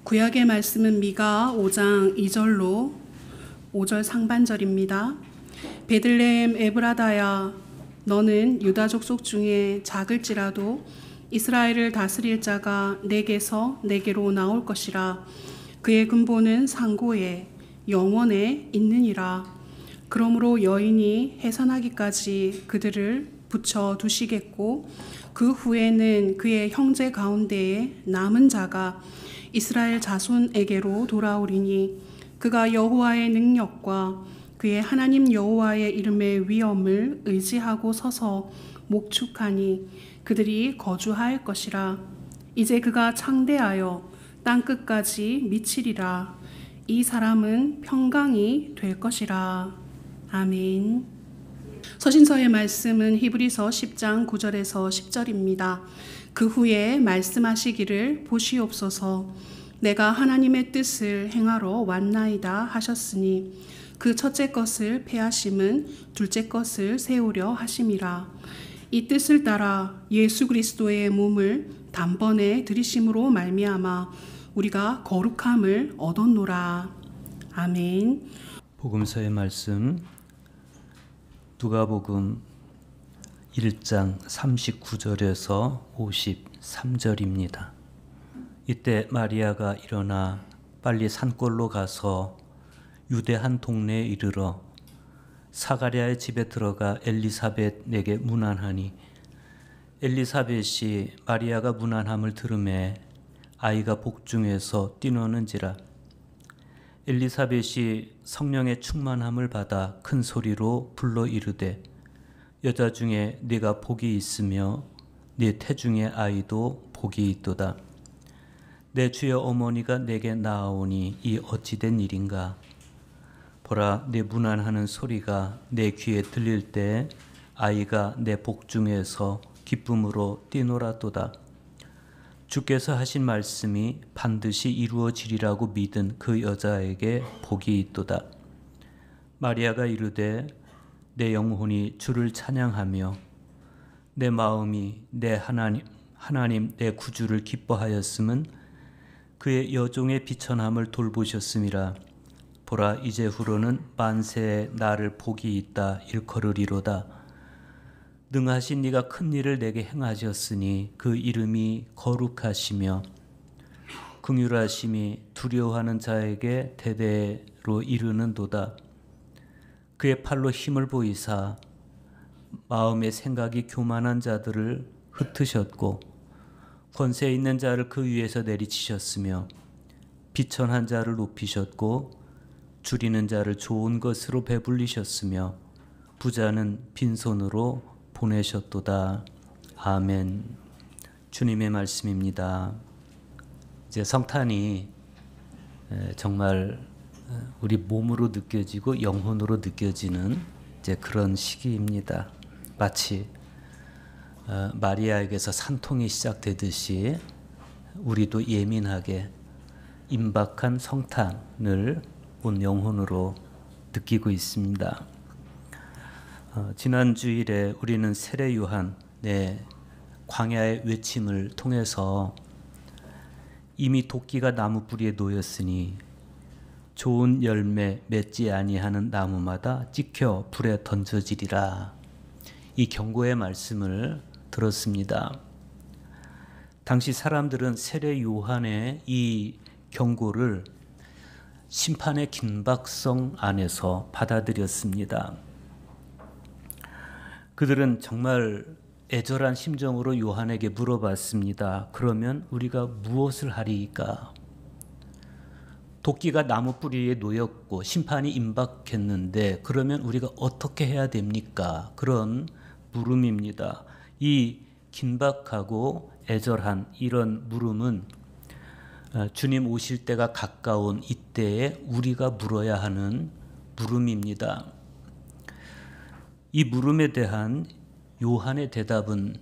구약의 말씀은 미가 5장 2절로 5절 상반절입니다. 베들레헴 에브라다야, 너는 유다 족속 중에 작을지라도 이스라엘을 다스릴 자가 내게서 내게로 나올 것이라. 그의 근본은 상고에 영원에 있느니라. 그러므로 여인이 해산하기까지 그들을 붙여 두시겠고, 그 후에는 그의 형제 가운데에 남은 자가 이스라엘 자손에게로 돌아오리니, 그가 여호와의 능력과 그의 하나님 여호와의 이름의 위엄을 의지하고 서서 목축하니 그들이 거주할 것이라. 이제 그가 창대하여 땅끝까지 미치리라. 이 사람은 평강이 될 것이라. 아멘. 서신서의 말씀은 히브리서 10장 9절에서 10절입니다. 그 후에 말씀하시기를 보시옵소서. 내가 하나님의 뜻을 행하러 왔나이다 하셨으니 그 첫째 것을 패하심은 둘째 것을 세우려 하심이라. 이 뜻을 따라 예수 그리스도의 몸을 단번에 들이심으로 말미암아 우리가 거룩함을 얻었노라. 아멘. 복음서의 말씀 누가복음 1장 39절에서 53절입니다. 이때 마리아가 일어나 빨리 산골로 가서 유대 한 동네에 이르러 사가랴의 집에 들어가 엘리사벳에게 문안하니, 엘리사벳이 마리아가 문안함을 들으매 아이가 복중에서 뛰노는지라. 엘리사벳이 성령의 충만함을 받아 큰 소리로 불러 이르되, 여자 중에 네가 복이 있으며 네 태중의 아이도 복이 있도다. 내 주여 어머니가 내게 나아오니 이 어찌된 일인가. 보라, 내 문안하는 소리가 내 귀에 들릴 때 아이가 내 복중에서 기쁨으로 뛰노라도다. 주께서 하신 말씀이 반드시 이루어지리라고 믿은 그 여자에게 복이 있도다. 마리아가 이르되, 내 영혼이 주를 찬양하며 내 마음이 내 하나님 내 구주를 기뻐하였음은 그의 여종의 비천함을 돌보셨음이라. 보라, 이제후로는 만세에 나를 복이 있다 일컬으리로다. 능하신 네가 큰 일을 내게 행하셨으니 그 이름이 거룩하시며 긍휼하심이 두려워하는 자에게 대대로 이르는도다. 그의 팔로 힘을 보이사 마음의 생각이 교만한 자들을 흩으셨고 권세 있는 자를 그 위에서 내리치셨으며 비천한 자를 높이셨고 줄이는 자를 좋은 것으로 배불리셨으며 부자는 빈손으로 보내셨도다. 아멘. 주님의 말씀입니다. 이제 성탄이 정말 우리 몸으로 느껴지고 영혼으로 느껴지는 이제 그런 시기입니다. 마치 마리아에게서 산통이 시작되듯이 우리도 예민하게 임박한 성탄을 온 영혼으로 느끼고 있습니다. 지난 주일에 우리는 세례 요한의 광야의 외침을 통해서 이미 도끼가 나무 뿌리에 놓였으니 좋은 열매 맺지 아니하는 나무마다 찍혀 불에 던져지리라, 이 경고의 말씀을 들었습니다. 당시 사람들은 세례 요한의 이 경고를 심판의 긴박성 안에서 받아들였습니다. 그들은 정말 애절한 심정으로 요한에게 물어봤습니다. 그러면 우리가 무엇을 하리이까? 도끼가 나무 뿌리에 놓였고 심판이 임박했는데 그러면 우리가 어떻게 해야 됩니까? 그런 물음입니다. 이 긴박하고 애절한 이런 물음은 주님 오실 때가 가까운 이때에 우리가 물어야 하는 물음입니다. 이 물음에 대한 요한의 대답은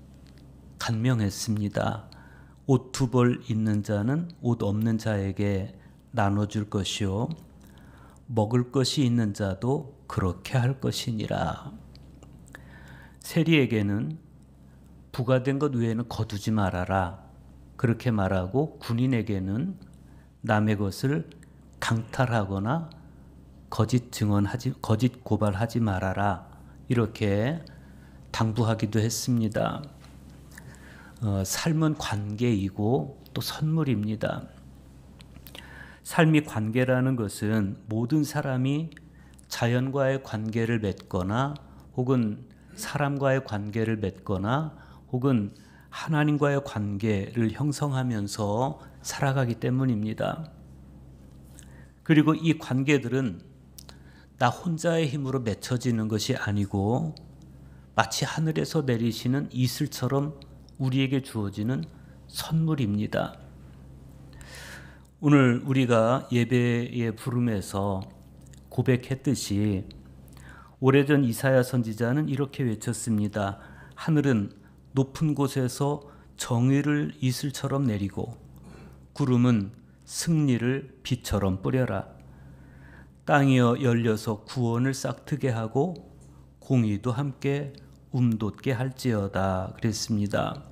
간명했습니다. 옷 2벌 있는 자는 옷 없는 자에게 나눠줄 것이요 먹을 것이 있는 자도 그렇게 할 것이니라. 세리에게는 부과된 것 외에는 거두지 말아라, 그렇게 말하고 군인에게는 남의 것을 강탈하거나 거짓 고발하지 말아라. 이렇게 당부하기도 했습니다. 삶은 관계이고 또 선물입니다. 삶이 관계라는 것은 모든 사람이 자연과의 관계를 맺거나 혹은 사람과의 관계를 맺거나 혹은 하나님과의 관계를 형성하면서 살아가기 때문입니다. 그리고 이 관계들은 나 혼자의 힘으로 맺혀지는 것이 아니고 마치 하늘에서 내리시는 이슬처럼 우리에게 주어지는 선물입니다. 오늘 우리가 예배의 부름에서 고백했듯이 오래전 이사야 선지자는 이렇게 외쳤습니다. 하늘은 높은 곳에서 정의를 이슬처럼 내리고 구름은 승리를 비처럼 뿌려라. 땅이여 열려서 구원을 싹트게 하고 공의도 함께 움돋게 할지어다 그랬습니다.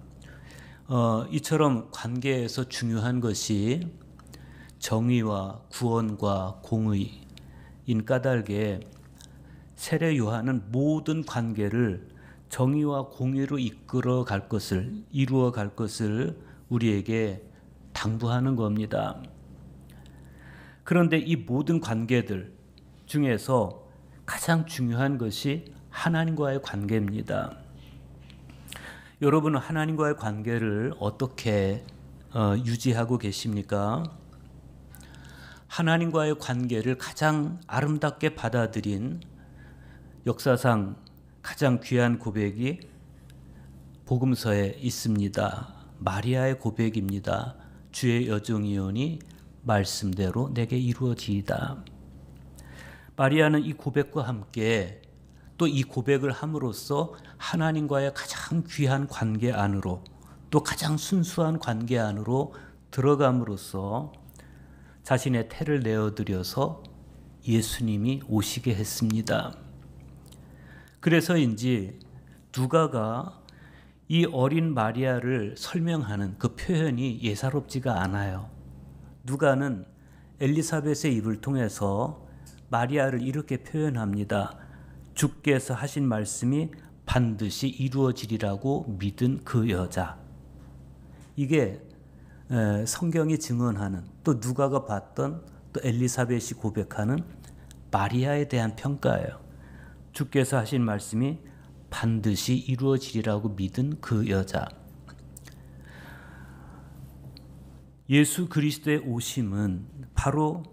이처럼 관계에서 중요한 것이 정의와 구원과 공의인 까닭에 세례 요한은 모든 관계를 정의와 공의로 이루어 갈 것을 우리에게 당부하는 겁니다. 그런데 이 모든 관계들 중에서 가장 중요한 것이 하나님과의 관계입니다. 여러분은 하나님과의 관계를 어떻게 유지하고 계십니까? 하나님과의 관계를 가장 아름답게 받아들인 역사상 가장 귀한 고백이 복음서에 있습니다. 마리아의 고백입니다. 주의 여종이오니 말씀대로 내게 이루어지이다. 마리아는 이 고백과 함께 또 이 고백을 함으로써 하나님과의 가장 귀한 관계 안으로 또 가장 순수한 관계 안으로 들어감으로써 자신의 태를 내어드려서 예수님이 오시게 했습니다. 그래서인지 누가가 이 어린 마리아를 설명하는 그 표현이 예사롭지가 않아요. 누가는 엘리사벳의 입을 통해서 마리아를 이렇게 표현합니다. 주께서 하신 말씀이 반드시 이루어지리라고 믿은 그 여자. 이게 성경이 증언하는 또 누가가 봤던 또 엘리사벳이 고백하는 마리아에 대한 평가예요. 주께서 하신 말씀이 반드시 이루어지리라고 믿은 그 여자. 예수 그리스도의 오심은 바로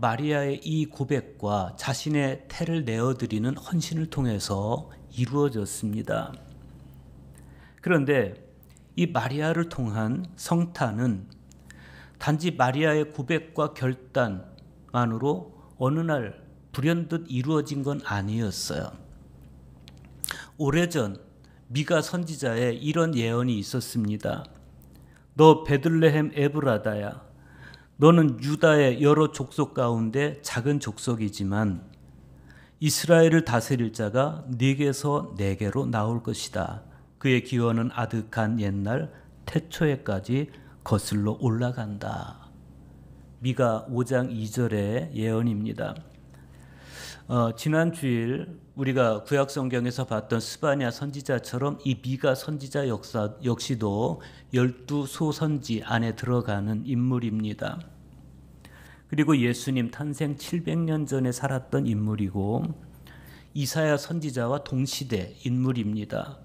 마리아의 이 고백과 자신의 태를 내어드리는 헌신을 통해서 이루어졌습니다. 그런데 이 마리아를 통한 성탄은 단지 마리아의 고백과 결단만으로 어느 날 불현듯 이루어진 건 아니었어요. 오래전 미가 선지자에 이런 예언이 있었습니다. 너 베들레헴 에브라다야, 너는 유다의 여러 족속 가운데 작은 족속이지만 이스라엘을 다스릴 자가 네게서 네게로 나올 것이다. 그의 기원은 아득한 옛날 태초에까지 거슬러 올라간다. 미가 5장 2절의 예언입니다. 지난 주일 우리가 구약성경에서 봤던 스바냐 선지자처럼 이 미가 선지자 역시도 12소선지 안에 들어가는 인물입니다. 그리고 예수님 탄생 700년 전에 살았던 인물이고 이사야 선지자와 동시대 인물입니다.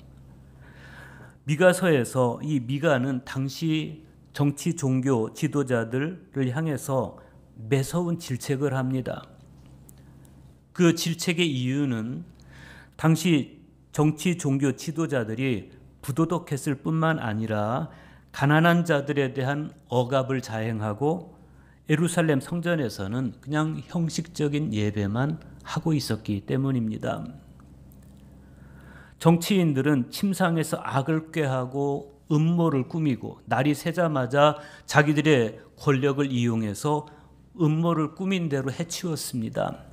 미가서에서 이 미가는 당시 정치 종교 지도자들을 향해서 매서운 질책을 합니다. 그 질책의 이유는 당시 정치 종교 지도자들이 부도덕했을 뿐만 아니라 가난한 자들에 대한 억압을 자행하고 예루살렘 성전에서는 그냥 형식적인 예배만 하고 있었기 때문입니다. 정치인들은 침상에서 악을 꾀하고 음모를 꾸미고 날이 새자마자 자기들의 권력을 이용해서 음모를 꾸민 대로 해치웠습니다.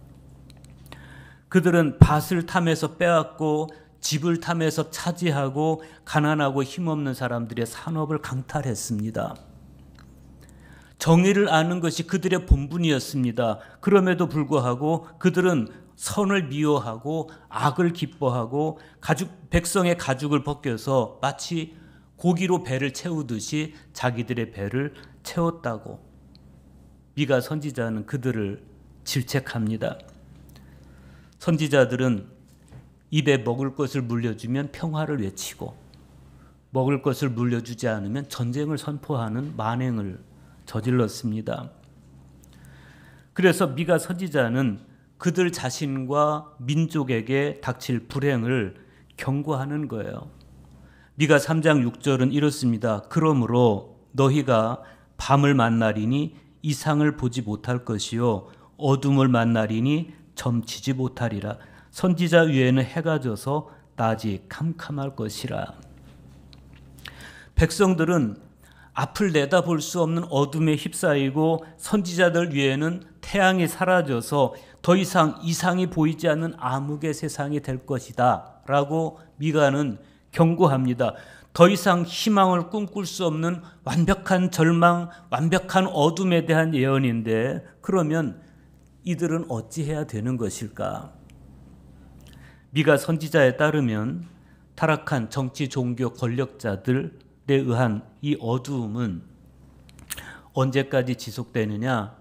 그들은 밭을 탐해서 빼앗고 집을 탐해서 차지하고 가난하고 힘없는 사람들의 산업을 강탈했습니다. 정의를 아는 것이 그들의 본분이었습니다. 그럼에도 불구하고 그들은 선을 미워하고 악을 기뻐하고 백성의 가죽을 벗겨서 마치 고기로 배를 채우듯이 자기들의 배를 채웠다고 미가 선지자는 그들을 질책합니다. 선지자들은 입에 먹을 것을 물려주면 평화를 외치고 먹을 것을 물려주지 않으면 전쟁을 선포하는 만행을 저질렀습니다. 그래서 미가 선지자는 그들 자신과 민족에게 닥칠 불행을 경고하는 거예요. 미가 3장 6절은 이렇습니다. 그러므로 너희가 밤을 만나리니 이상을 보지 못할 것이요 어둠을 만나리니 점치지 못하리라. 선지자 위에는 해가 져서 낮이 캄캄할 것이라. 백성들은 앞을 내다볼 수 없는 어둠에 휩싸이고 선지자들 위에는 태양이 사라져서 더 이상 이상이 보이지 않는 암흑의 세상이 될 것이다 라고 미가는 경고합니다. 더 이상 희망을 꿈꿀 수 없는 완벽한 절망, 완벽한 어둠에 대한 예언인데 그러면 이들은 어찌해야 되는 것일까? 미가 선지자에 따르면 타락한 정치, 종교, 권력자들에 의한 이 어두움은 언제까지 지속되느냐?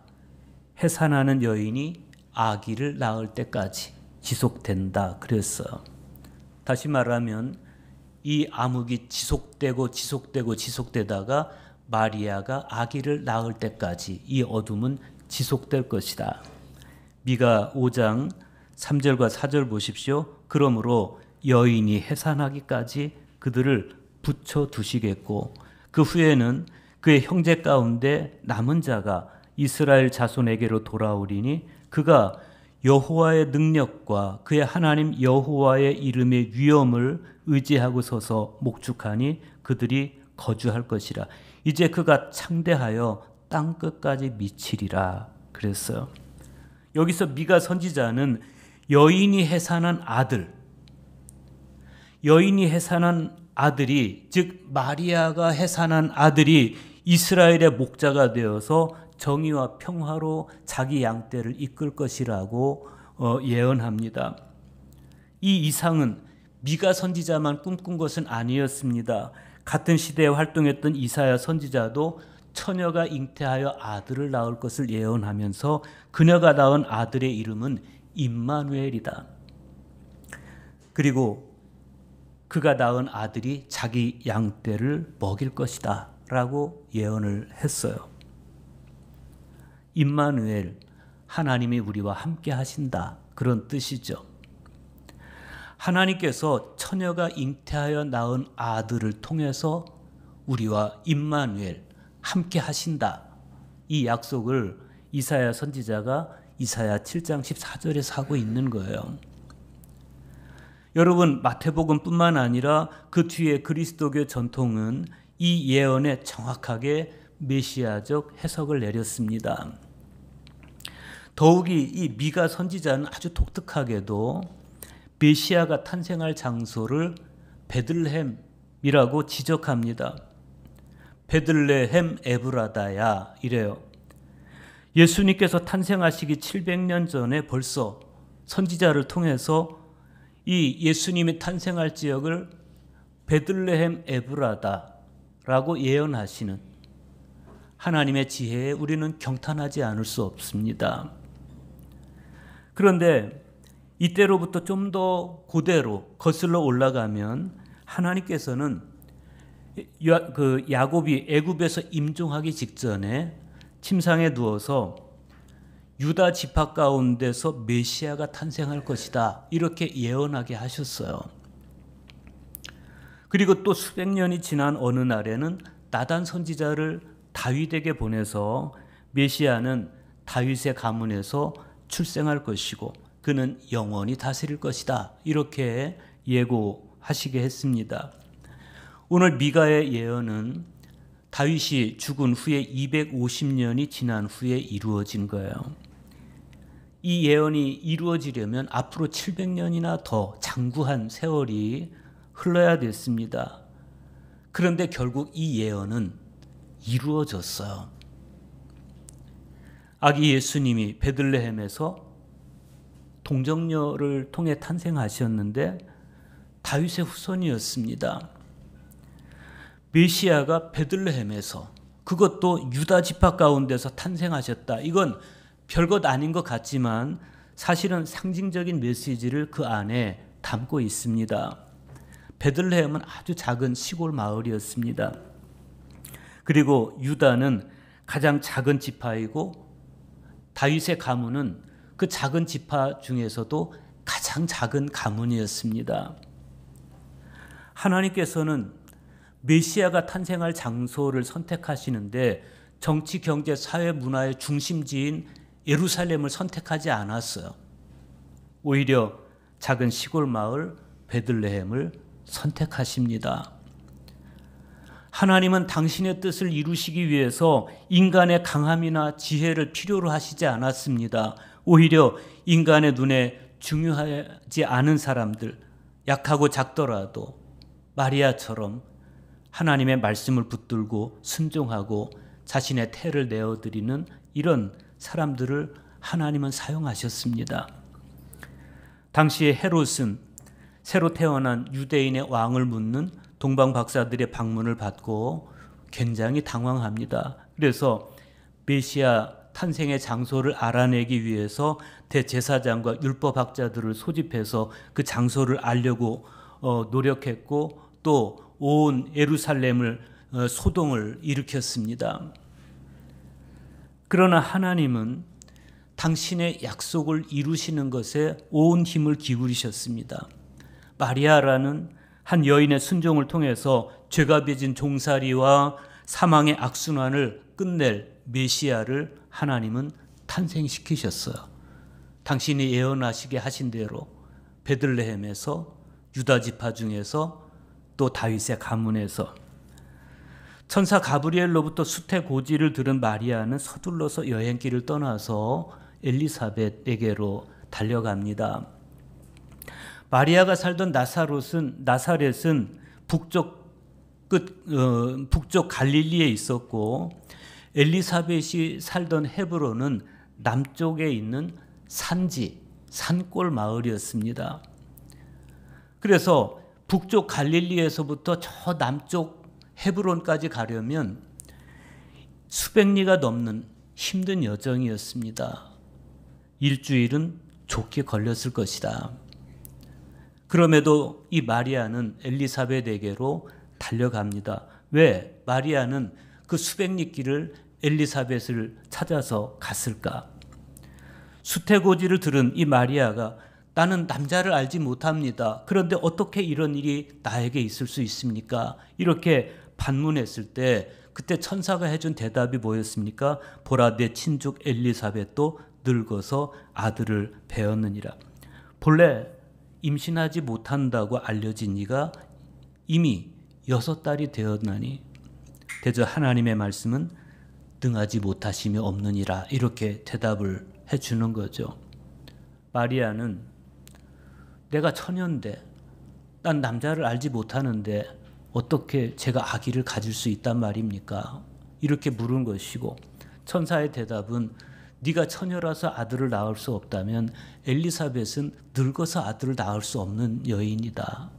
해산하는 여인이 아기를 낳을 때까지 지속된다 그랬어요. 다시 말하면 이 암흑이 지속되다가 마리아가 아기를 낳을 때까지 이 어둠은 지속될 것이다. 미가 5장 3절과 4절 보십시오. 그러므로 여인이 해산하기까지 그들을 붙여두시겠고 그 후에는 그의 형제 가운데 남은 자가 이스라엘 자손에게로 돌아오리니 그가 여호와의 능력과 그의 하나님 여호와의 이름의 위엄을 의지하고 서서 목축하니 그들이 거주할 것이라. 이제 그가 창대하여 땅 끝까지 미치리라 그랬어요. 여기서 미가 선지자는 여인이 해산한 아들이 즉 마리아가 해산한 아들이 이스라엘의 목자가 되어서 정의와 평화로 자기 양떼를 이끌 것이라고 예언합니다. 이 이상은 미가 선지자만 꿈꾼 것은 아니었습니다. 같은 시대에 활동했던 이사야 선지자도 처녀가 잉태하여 아들을 낳을 것을 예언하면서 그녀가 낳은 아들의 이름은 임마누엘이다. 그리고 그가 낳은 아들이 자기 양떼를 먹일 것이다 라고 예언을 했어요. 임마누엘, 하나님이 우리와 함께 하신다 그런 뜻이죠. 하나님께서 처녀가 잉태하여 낳은 아들을 통해서 우리와 임마누엘 함께 하신다. 이 약속을 이사야 선지자가 이사야 7장 14절에서 하고 있는 거예요. 여러분, 마태복음뿐만 아니라 그 뒤에 그리스도교 전통은 이 예언에 정확하게 메시아적 해석을 내렸습니다. 더욱이 이 미가 선지자는 아주 독특하게도 메시아가 탄생할 장소를 베들레헴이라고 지적합니다. 베들레헴 에브라다야 이래요. 예수님께서 탄생하시기 700년 전에 벌써 선지자를 통해서 이 예수님이 탄생할 지역을 베들레헴 에브라다라고 예언하시는 하나님의 지혜에 우리는 경탄하지 않을 수 없습니다. 그런데 이때로부터 좀 더 고대로 거슬러 올라가면 하나님께서는 야곱이 애굽에서 임종하기 직전에 침상에 누워서 유다 지파 가운데서 메시아가 탄생할 것이다 이렇게 예언하게 하셨어요. 그리고 또 수백 년이 지난 어느 날에는 나단 선지자를 다윗에게 보내서 메시아는 다윗의 가문에서 출생할 것이고 그는 영원히 다스릴 것이다 이렇게 예고하시게 했습니다. 오늘 미가의 예언은 다윗이 죽은 후에 250년이 지난 후에 이루어진 거예요. 이 예언이 이루어지려면 앞으로 700년이나 더 장구한 세월이 흘러야 됐습니다. 그런데 결국 이 예언은 이루어졌어요. 아기 예수님이 베들레헴에서 동정녀를 통해 탄생하셨는데 다윗의 후손이었습니다. 메시아가 베들레헴에서, 그것도 유다 지파 가운데서 탄생하셨다. 이건 별것 아닌 것 같지만 사실은 상징적인 메시지를 그 안에 담고 있습니다. 베들레헴은 아주 작은 시골 마을이었습니다. 그리고 유다는 가장 작은 지파이고 다윗의 가문은 그 작은 지파 중에서도 가장 작은 가문이었습니다. 하나님께서는 메시아가 탄생할 장소를 선택하시는데 정치, 경제, 사회, 문화의 중심지인 예루살렘을 선택하지 않았어요. 오히려 작은 시골 마을 베들레헴을 선택하십니다. 하나님은 당신의 뜻을 이루시기 위해서 인간의 강함이나 지혜를 필요로 하시지 않았습니다. 오히려 인간의 눈에 중요하지 않은 사람들, 약하고 작더라도 마리아처럼 하나님의 말씀을 붙들고 순종하고 자신의 태를 내어드리는 이런 사람들을 하나님은 사용하셨습니다. 당시에 헤롯은 새로 태어난 유대인의 왕을 묻는 동방 박사들의 방문을 받고 굉장히 당황합니다. 그래서 메시아 탄생의 장소를 알아내기 위해서 대제사장과 율법학자들을 소집해서 그 장소를 알려고 노력했고 또 온 예루살렘을 소동을 일으켰습니다. 그러나 하나님은 당신의 약속을 이루시는 것에 온 힘을 기울이셨습니다. 마리아라는 한 여인의 순종을 통해서 죄가 빚은 종살이와 사망의 악순환을 끝낼 메시아를 하나님은 탄생시키셨어요. 당신이 예언하시게 하신 대로 베들레헴에서, 유다 지파 중에서, 또 다윗의 가문에서. 천사 가브리엘로부터 수태고지를 들은 마리아는 서둘러서 여행길을 떠나서 엘리사벳에게로 달려갑니다. 마리아가 살던 나사렛은 북쪽 갈릴리에 있었고 엘리사벳이 살던 헤브론은 남쪽에 있는 산골 마을이었습니다. 그래서 북쪽 갈릴리에서부터 저 남쪽 헤브론까지 가려면 수백 리가 넘는 힘든 여정이었습니다. 일주일은 좋게 걸렸을 것이다. 그럼에도 이 마리아는 엘리사벳에게로 달려갑니다. 왜 마리아는 그 수백 리 길을 엘리사벳을 찾아서 갔을까? 수태고지를 들은 이 마리아가 나는 남자를 알지 못합니다. 그런데 어떻게 이런 일이 나에게 있을 수 있습니까? 이렇게 반문했을 때 그때 천사가 해준 대답이 뭐였습니까? 보라, 내 친족 엘리사벳도 늙어서 아들을 배었느니라. 본래 임신하지 못한다고 알려진 이가 이미 6달이 되었나니 대저 하나님의 말씀은 능하지 못하심이 없느니라. 이렇게 대답을 해주는 거죠. 마리아는 내가 처녀인데 난 남자를 알지 못하는데 어떻게 제가 아기를 가질 수 있단 말입니까? 이렇게 물은 것이고 천사의 대답은 네가 처녀라서 아들을 낳을 수 없다면 엘리사벳은 늙어서 아들을 낳을 수 없는 여인이다.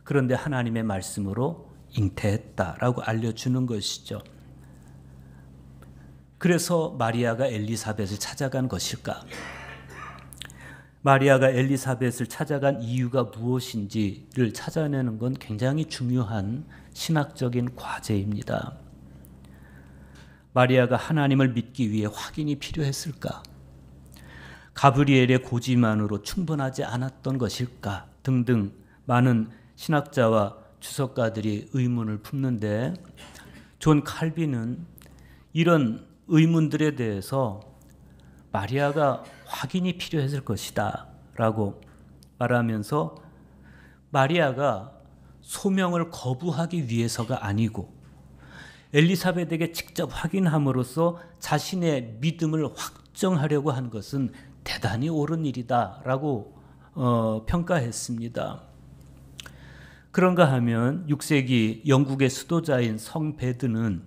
그런데 하나님의 말씀으로 잉태했다라고 알려주는 것이죠. 그래서 마리아가 엘리사벳을 찾아간 것일까? 마리아가 엘리사벳을 찾아간 이유가 무엇인지를 찾아내는 건 굉장히 중요한 신학적인 과제입니다. 마리아가 하나님을 믿기 위해 확인이 필요했을까? 가브리엘의 고지만으로 충분하지 않았던 것일까? 등등 많은 신학자와 주석가들이 의문을 품는데 존 칼빈은 이런 의문들에 대해서 마리아가 확인이 필요했을 것이다 라고 말하면서 마리아가 소명을 거부하기 위해서가 아니고 엘리사벳에게 직접 확인함으로써 자신의 믿음을 확정하려고 한 것은 대단히 옳은 일이다 라고 평가했습니다. 그런가 하면 6세기 영국의 수도자인 성 베드는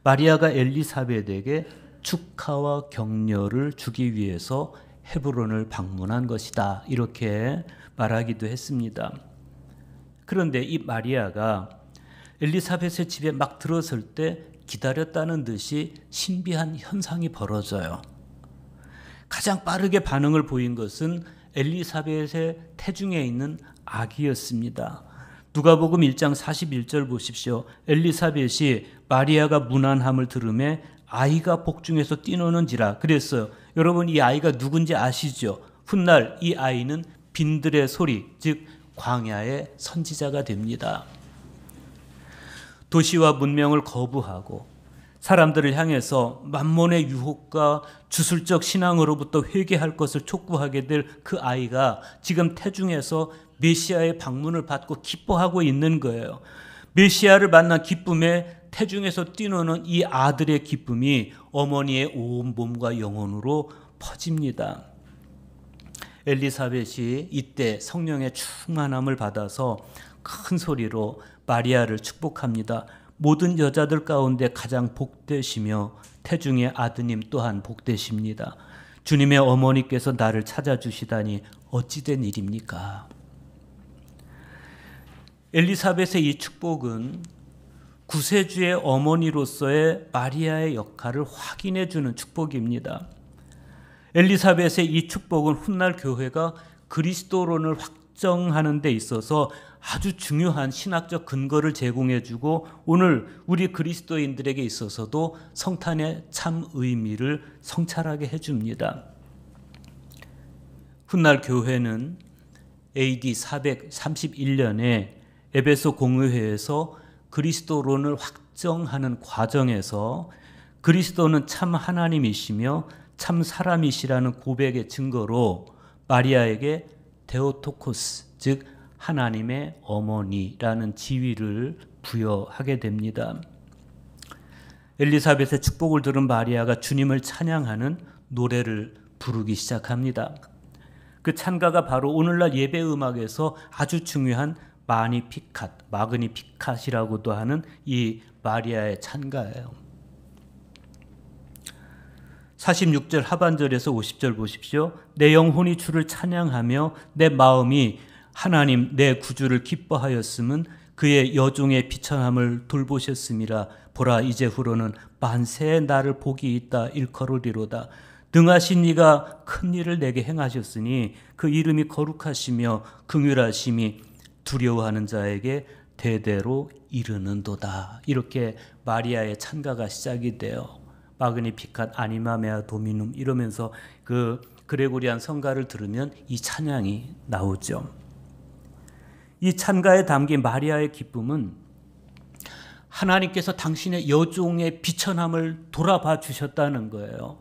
마리아가 엘리사벳에게 축하와 격려를 주기 위해서 헤브론을 방문한 것이다. 이렇게 말하기도 했습니다. 그런데 이 마리아가 엘리사벳의 집에 막 들어설 때 기다렸다는 듯이 신비한 현상이 벌어져요. 가장 빠르게 반응을 보인 것은 엘리사벳의 태중에 있는 아기였습니다. 누가복음 1장 41절 보십시오. 엘리사벳이 마리아가 문안함을 들음에 아이가 복중에서 뛰노는지라 그랬어요. 여러분, 이 아이가 누군지 아시죠? 훗날 이 아이는 빈들의 소리, 즉 광야의 선지자가 됩니다. 도시와 문명을 거부하고 사람들을 향해서 만몬의 유혹과 주술적 신앙으로부터 회개할 것을 촉구하게 될 그 아이가 지금 태중에서 메시아의 방문을 받고 기뻐하고 있는 거예요. 메시아를 만난 기쁨에 태중에서 뛰노는 이 아들의 기쁨이 어머니의 온 몸과 영혼으로 퍼집니다. 엘리사벳이 이때 성령의 충만함을 받아서 큰 소리로 마리아를 축복합니다. 모든 여자들 가운데 가장 복되시며 태중의 아드님 또한 복되십니다. 주님의 어머니께서 나를 찾아주시다니 어찌된 일입니까? 엘리사벳의 이 축복은 구세주의 어머니로서의 마리아의 역할을 확인해 주는 축복입니다. 엘리사벳의 이 축복은 훗날 교회가 그리스도론을 확정하는 데 있어서 아주 중요한 신학적 근거를 제공해 주고 오늘 우리 그리스도인들에게 있어서도 성탄의 참 의미를 성찰하게 해 줍니다. 훗날 교회는 AD 431년에 에베소 공의회에서 그리스도론을 확정하는 과정에서 그리스도는 참 하나님이시며 참 사람이시라는 고백의 증거로 마리아에게 데오토코스, 즉 하나님의 어머니라는 지위를 부여하게 됩니다. 엘리사벳의 축복을 들은 마리아가 주님을 찬양하는 노래를 부르기 시작합니다. 그 찬가가 바로 오늘날 예배 음악에서 아주 중요한 마그니피캇이라고도 하는 이 마리아의 찬가예요. 46절 하반절에서 50절 보십시오. 내 영혼이 주를 찬양하며 내 마음이 하나님 내 구주를 기뻐하였음은 그의 여종의 비천함을 돌보셨음이라. 보라 이제후로는 만세의 나를 복이 있다 일컬으리로다. 능하신 이가 큰 일을 내게 행하셨으니 그 이름이 거룩하시며 긍휼하심이 두려워하는 자에게 대대로 이르는도다. 이렇게 마리아의 찬가가 시작이 돼요. 마그니피캇 아니마 메아 도미눔 이러면서 그 그레고리안 성가를 들으면 이 찬양이 나오죠. 이 찬가에 담긴 마리아의 기쁨은 하나님께서 당신의 여종의 비천함을 돌아봐 주셨다는 거예요.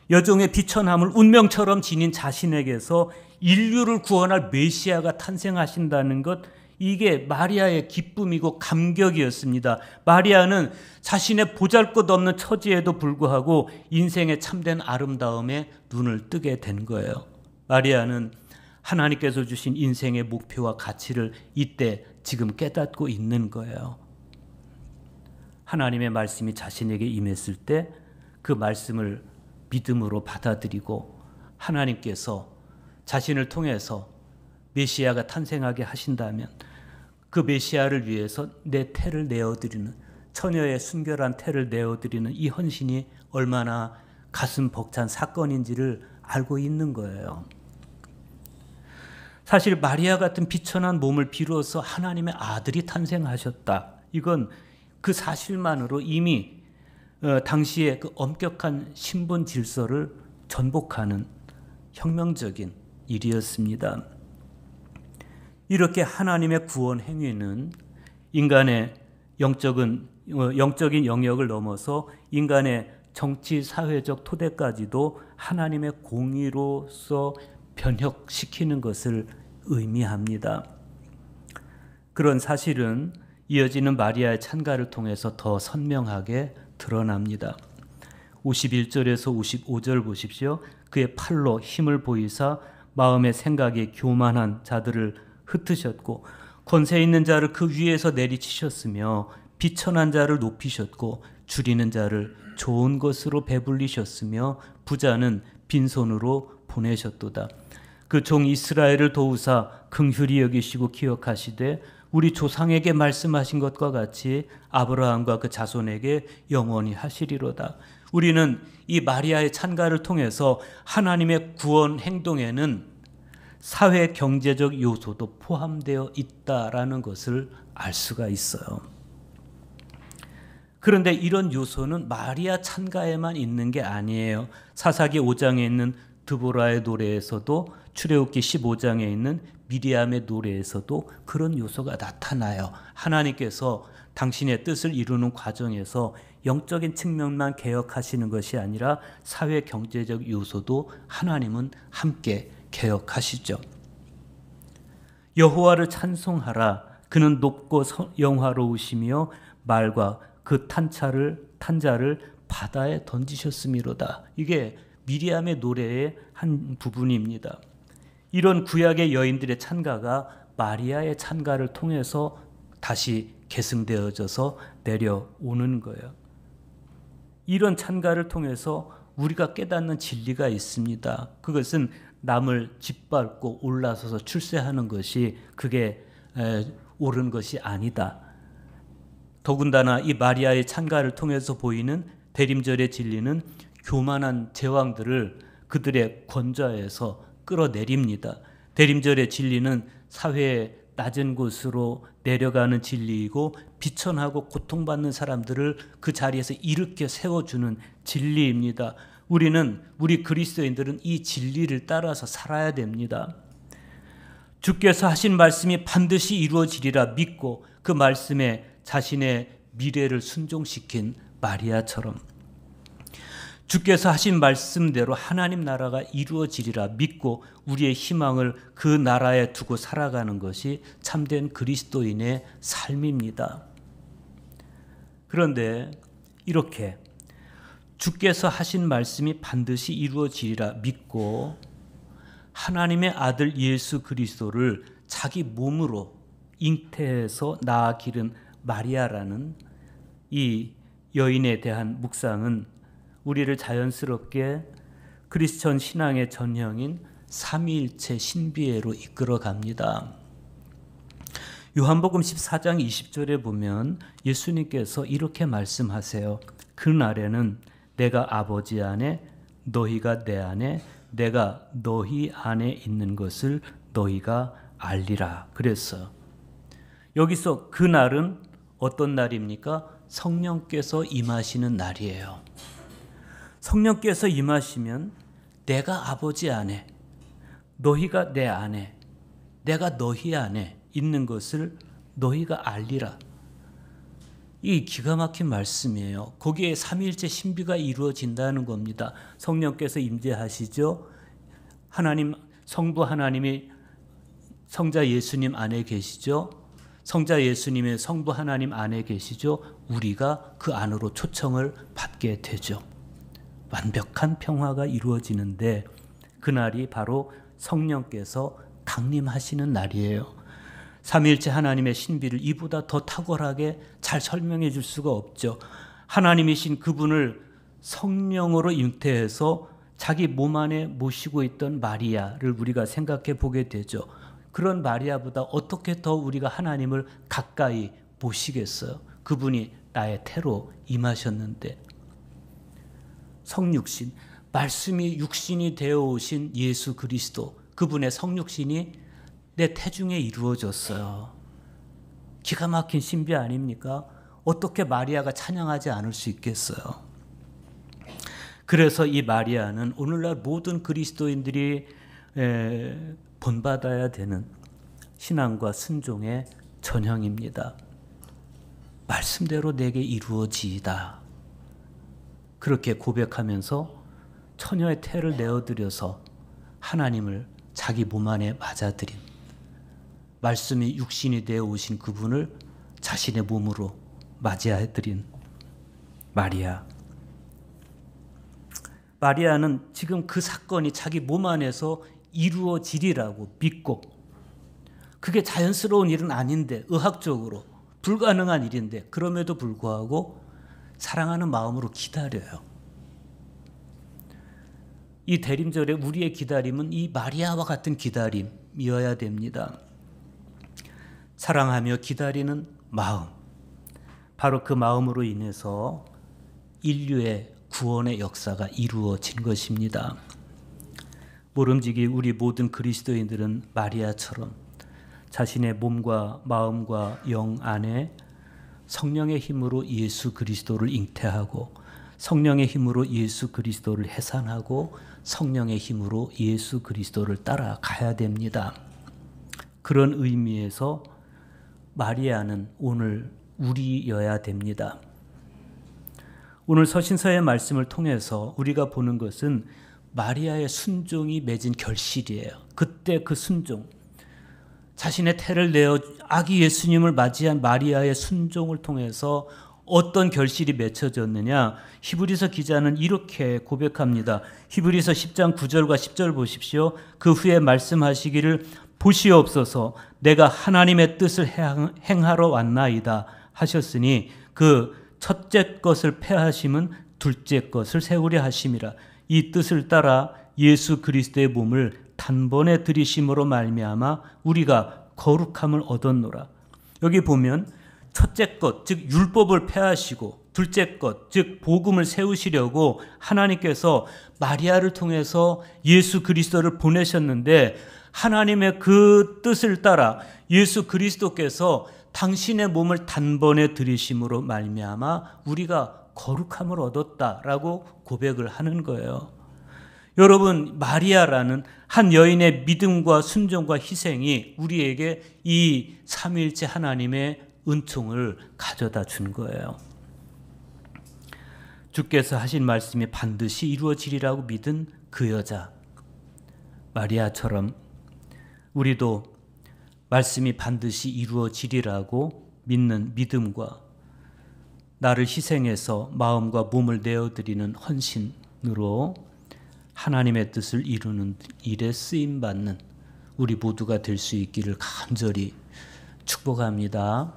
여종의 비천함을 운명처럼 지닌 자신에게서 인류를 구원할 메시아가 탄생하신다는 것, 이게 마리아의 기쁨이고 감격이었습니다. 마리아는 자신의 보잘것없는 처지에도 불구하고 인생의 참된 아름다움에 눈을 뜨게 된 거예요. 마리아는 하나님께서 주신 인생의 목표와 가치를 이때 지금 깨닫고 있는 거예요. 하나님의 말씀이 자신에게 임했을 때 그 말씀을 믿음으로 받아들이고 하나님께서 자신을 통해서 메시아가 탄생하게 하신다면 그 메시아를 위해서 내 태를 내어드리는, 처녀의 순결한 태를 내어드리는 이 헌신이 얼마나 가슴 벅찬 사건인지를 알고 있는 거예요. 사실 마리아 같은 비천한 몸을 비로소 하나님의 아들이 탄생하셨다. 이건 그 사실만으로 이미 당시의 그 엄격한 신분 질서를 전복하는 혁명적인 일이었습니다. 이렇게 하나님의 구원 행위는 인간의 영적인 영역을 넘어서 인간의 정치 사회적 토대까지도 하나님의 공의로서 변혁시키는 것을 의미합니다. 그런 사실은 이어지는 마리아의 찬가를 통해서 더 선명하게 드러납니다. 51절에서 55절 보십시오. 그의 팔로 힘을 보이사 마음의 생각이 교만한 자들을 흩으셨고 권세 있는 자를 그 위에서 내리치셨으며 비천한 자를 높이셨고 줄이는 자를 좋은 것으로 배불리셨으며 부자는 빈손으로 보내셨도다. 그 종 이스라엘을 도우사 긍휼히 여기시고 기억하시되 우리 조상에게 말씀하신 것과 같이 아브라함과 그 자손에게 영원히 하시리로다. 우리는 이 마리아의 찬가를 통해서 하나님의 구원 행동에는 사회 경제적 요소도 포함되어 있다라는 것을 알 수가 있어요. 그런데 이런 요소는 마리아 찬가에만 있는 게 아니에요. 사사기 5장에 있는 드보라의 노래에서도 출애굽기 15장에 있는 미리암의 노래에서도 그런 요소가 나타나요. 하나님께서 당신의 뜻을 이루는 과정에서 영적인 측면만 개혁하시는 것이 아니라 사회 경제적 요소도 하나님은 함께 개혁하시죠. 여호와를 찬송하라. 그는 높고 영화로우시며 말과 그 탄자를 바다에 던지셨음이로다. 이게 미리암의 노래의 한 부분입니다. 이런 구약의 여인들의 찬가가 마리아의 찬가를 통해서 다시 계승되어져서 내려오는 거예요. 이런 찬가를 통해서 우리가 깨닫는 진리가 있습니다. 그것은 남을 짓밟고 올라서서 출세하는 것이 그게 옳은 것이 아니다. 더군다나 이 마리아의 찬가를 통해서 보이는 대림절의 진리는 교만한 제왕들을 그들의 권좌에서 끌어내립니다. 대림절의 진리는 사회의 낮은 곳으로 내려가는 진리이고 비천하고 고통받는 사람들을 그 자리에서 일으켜 세워주는 진리입니다. 우리 그리스도인들은 이 진리를 따라서 살아야 됩니다. 주께서 하신 말씀이 반드시 이루어지리라 믿고 그 말씀에 자신의 미래를 순종시킨 마리아처럼 주께서 하신 말씀대로 하나님 나라가 이루어지리라 믿고 우리의 희망을 그 나라에 두고 살아가는 것이 참된 그리스도인의 삶입니다. 그런데 이렇게 주께서 하신 말씀이 반드시 이루어지리라 믿고 하나님의 아들 예수 그리스도를 자기 몸으로 잉태해서 낳아 기른 마리아라는 이 여인에 대한 묵상은 우리를 자연스럽게 크리스천 신앙의 전형인 삼위일체 신비회로 이끌어 갑니다. 요한복음 14장 20절에 보면 예수님께서 이렇게 말씀하세요. 그날에는 내가 아버지 안에 너희가 내 안에 내가 너희 안에 있는 것을 너희가 알리라 그랬어요. 여기서 그날은 어떤 날입니까? 성령께서 임하시는 날이에요. 성령께서 임하시면 내가 아버지 안에 너희가 내 안에 내가 너희 안에 있는 것을 너희가 알리라. 이 기가 막힌 말씀이에요. 거기에 삼위일체 신비가 이루어진다는 겁니다. 성령께서 임재하시죠. 하나님 성부 하나님이 성자 예수님 안에 계시죠. 성자 예수님의 성부 하나님 안에 계시죠. 우리가 그 안으로 초청을 받게 되죠. 완벽한 평화가 이루어지는데 그날이 바로 성령께서 강림하시는 날이에요. 삼위일체 하나님의 신비를 이보다 더 탁월하게 잘 설명해 줄 수가 없죠. 하나님이신 그분을 성령으로 잉태해서 자기 몸 안에 모시고 있던 마리아를 우리가 생각해 보게 되죠. 그런 마리아보다 어떻게 더 우리가 하나님을 가까이 모시겠어요? 그분이 나의 태로 임하셨는데 성육신, 말씀이 육신이 되어 오신 예수 그리스도, 그분의 성육신이 내 태중에 이루어졌어요. 기가 막힌 신비 아닙니까? 어떻게 마리아가 찬양하지 않을 수 있겠어요? 그래서 이 마리아는 오늘날 모든 그리스도인들이 본받아야 되는 신앙과 순종의 전형입니다. 말씀대로 내게 이루어지이다. 그렇게 고백하면서 처녀의 태를 내어드려서 하나님을 자기 몸 안에 맞아들인 말씀이 육신이 되어 오신 그분을 자신의 몸으로 맞이해드린 마리아. 마리아는 지금 그 사건이 자기 몸 안에서 이루어지리라고 믿고 그게 자연스러운 일은 아닌데 의학적으로 불가능한 일인데 그럼에도 불구하고 사랑하는 마음으로 기다려요. 이 대림절에 우리의 기다림은 이 마리아와 같은 기다림이어야 됩니다. 사랑하며 기다리는 마음, 바로 그 마음으로 인해서 인류의 구원의 역사가 이루어진 것입니다. 모름지기 우리 모든 그리스도인들은 마리아처럼 자신의 몸과 마음과 영 안에 성령의 힘으로 예수 그리스도를 잉태하고 성령의 힘으로 예수 그리스도를 해산하고 성령의 힘으로 예수 그리스도를 따라가야 됩니다. 그런 의미에서 마리아는 오늘 우리여야 됩니다. 오늘 서신서의 말씀을 통해서 우리가 보는 것은 마리아의 순종이 맺은 결실이에요. 그때 그 순종, 자신의 태를 내어 아기 예수님을 맞이한 마리아의 순종을 통해서 어떤 결실이 맺혀졌느냐? 히브리서 기자는 이렇게 고백합니다. 히브리서 10장 9절과 10절 보십시오. 그 후에 말씀하시기를 보시옵소서 내가 하나님의 뜻을 행하러 왔나이다 하셨으니 그 첫째 것을 폐하심은 둘째 것을 세우려 하심이라. 이 뜻을 따라 예수 그리스도의 몸을 단번에 들이심으로 말미암아 우리가 거룩함을 얻었노라. 여기 보면 첫째 것, 즉 율법을 폐하시고 둘째 것, 즉 복음을 세우시려고 하나님께서 마리아를 통해서 예수 그리스도를 보내셨는데 하나님의 그 뜻을 따라 예수 그리스도께서 당신의 몸을 단번에 들이심으로 말미암아 우리가 거룩함을 얻었다라고 고백을 하는 거예요. 여러분, 마리아라는 한 여인의 믿음과 순종과 희생이 우리에게 이 삼위일체 하나님의 은총을 가져다 준 거예요. 주께서 하신 말씀이 반드시 이루어지리라고 믿은 그 여자 마리아처럼 우리도 말씀이 반드시 이루어지리라고 믿는 믿음과 나를 희생해서 마음과 몸을 내어드리는 헌신으로 하나님의 뜻을 이루는 일에 쓰임받는 우리 모두가 될 수 있기를 간절히 축복합니다.